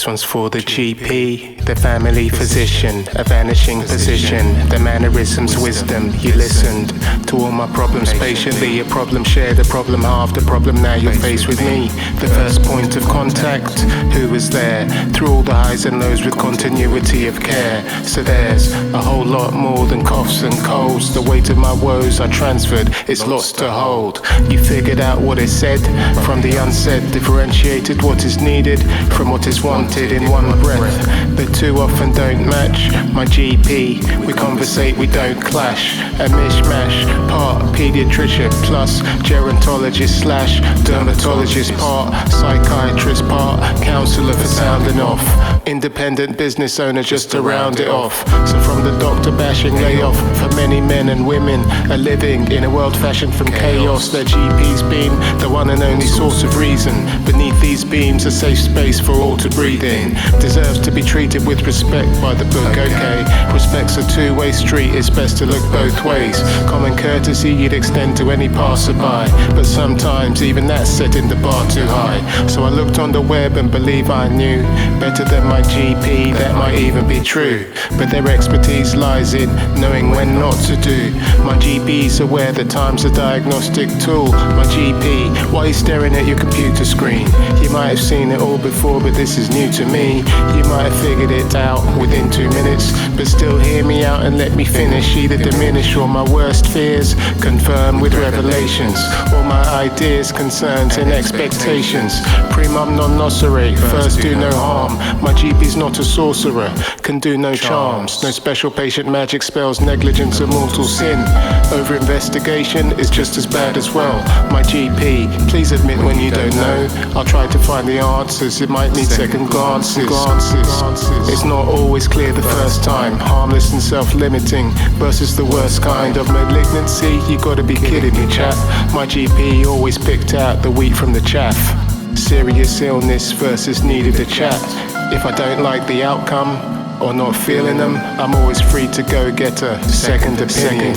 This one's for the GP, the family physician, a vanishing position, the mannerisms, wisdom. You listened to all my problems patiently, a problem shared, a problem halved, a problem now you're faced with me. The first point of contact, who was there? Through all the highs and lows with continuity of care. So there's a whole lot more than coughs and colds. The weight of my woes I transferred, it's lost to hold. You figured out what is said from the unsaid, differentiated what is needed from what is wanted in one breath, but too often don't match. My GP, we conversate, we don't clash. A mishmash, part paediatrician plus gerontologist slash dermatologist, part psychiatrist, part counsellor for sounding off. Independent business owner just to round it off. So from the doctor bashing layoff for many men and women are living in a world fashioned from chaos. Their GP's been the one and only source of reason. Beneath these beams a safe space for all to breathe in. Deserves to be treated with respect by the book, okay. Respect's a two-way street, it's best to look both ways. Common courtesy you'd extend to any passerby, but sometimes even that's setting the bar too high. So I looked on the web and believe I knew better than my GP, that might even be true. But their expertise lies in knowing when not to do. My GP's aware that time's a diagnostic tool. My GP, why are you staring at your computer screen? You might have seen it all before, but this is new to me. You might have figured it out within 2 minutes, but still hear me out and let me finish. Either diminish all my worst fears, confirm with revelations, all my ideas, concerns and expectations. Primum non nocere, first do no harm. My GP's not a sorcerer, can do no charms. No special patient magic spells, negligence a mortal sin. Over investigation is just as bad as well. My GP, please admit when you don't know. I'll try to find the answers, it might need second glances. It's not always clear the first time. Harmless and self-limiting versus the worst kind of malignancy. You gotta be kidding me, chap. My GP always picked out the wheat from the chaff. Serious illness versus needed a chat. If I don't like the outcome or not feeling them, I'm always free to go get a second opinion.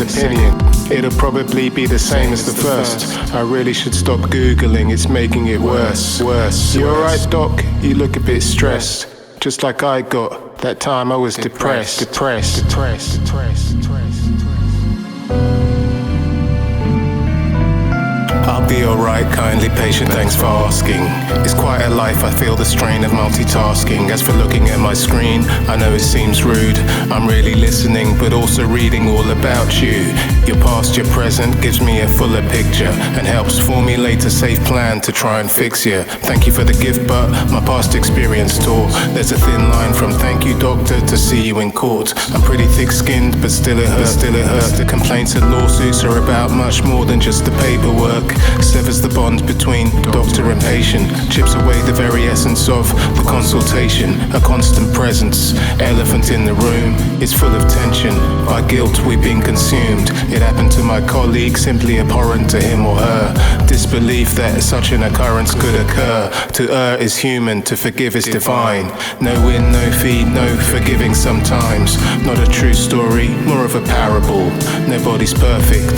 It'll probably be the same as the first. I really should stop Googling, it's making it worse. You alright, doc? You look a bit stressed, just like I got that time I was depressed. I'll be alright, kindly patient, thanks for asking. It's quite a life, I feel the strain of multitasking. As for looking at my screen, I know it seems rude. I'm really listening, but also reading all about you. Your past, your present, gives me a fuller picture and helps formulate a safe plan to try and fix you. Thank you for the gift, but my past experience taught there's a thin line from thank you doctor to see you in court. I'm pretty thick-skinned, but still it hurts. Complaints and lawsuits are about much more than just the paperwork. Severs the bond between doctor and patient, chips away the very essence of the consultation. A constant presence, elephant in the room, is full of tension. By guilt we've been consumed. It happened to my colleague, simply abhorrent to him or her. Disbelief that such an occurrence could occur. To err is human, to forgive is divine. No win, no fee, no forgiving sometimes. Not a true story, more of a parable. Nobody's perfect.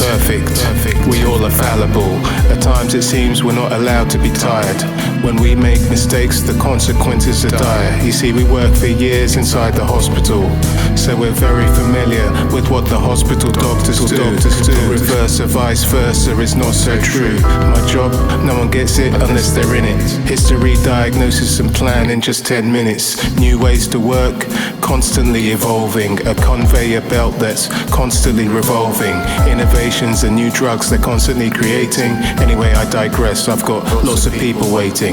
We all are fallible. At times it seems we're not allowed to be tired. When we make mistakes, the consequences are dire. You see, we work for years inside the hospital, so we're very familiar with what the hospital doctors do. The reverse of vice versa is not so true. My job, no one gets it unless they're in it. History, diagnosis and plan in just 10 minutes. New ways to work, constantly evolving. A conveyor belt that's constantly revolving. Innovations and new drugs they're constantly creating. Anyway, I digress, I've got lots of people waiting.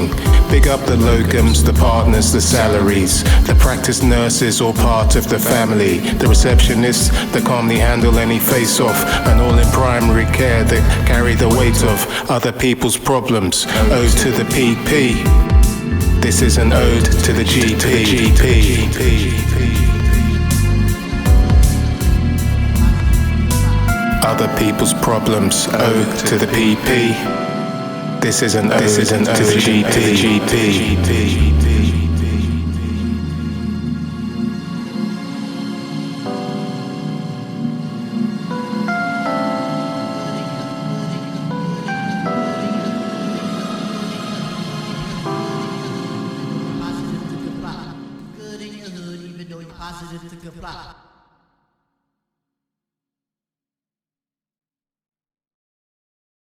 Big up the locums, the partners, the salaries, the practice nurses, all part of the family. The receptionists that calmly handle any face-off, and all in primary care that carry the weight of other people's problems. Ode to the PP. This is an ode to the GP. Other people's problems, ode to the PP. This is an ode to the GP. Positive to goodbye. positive to comply.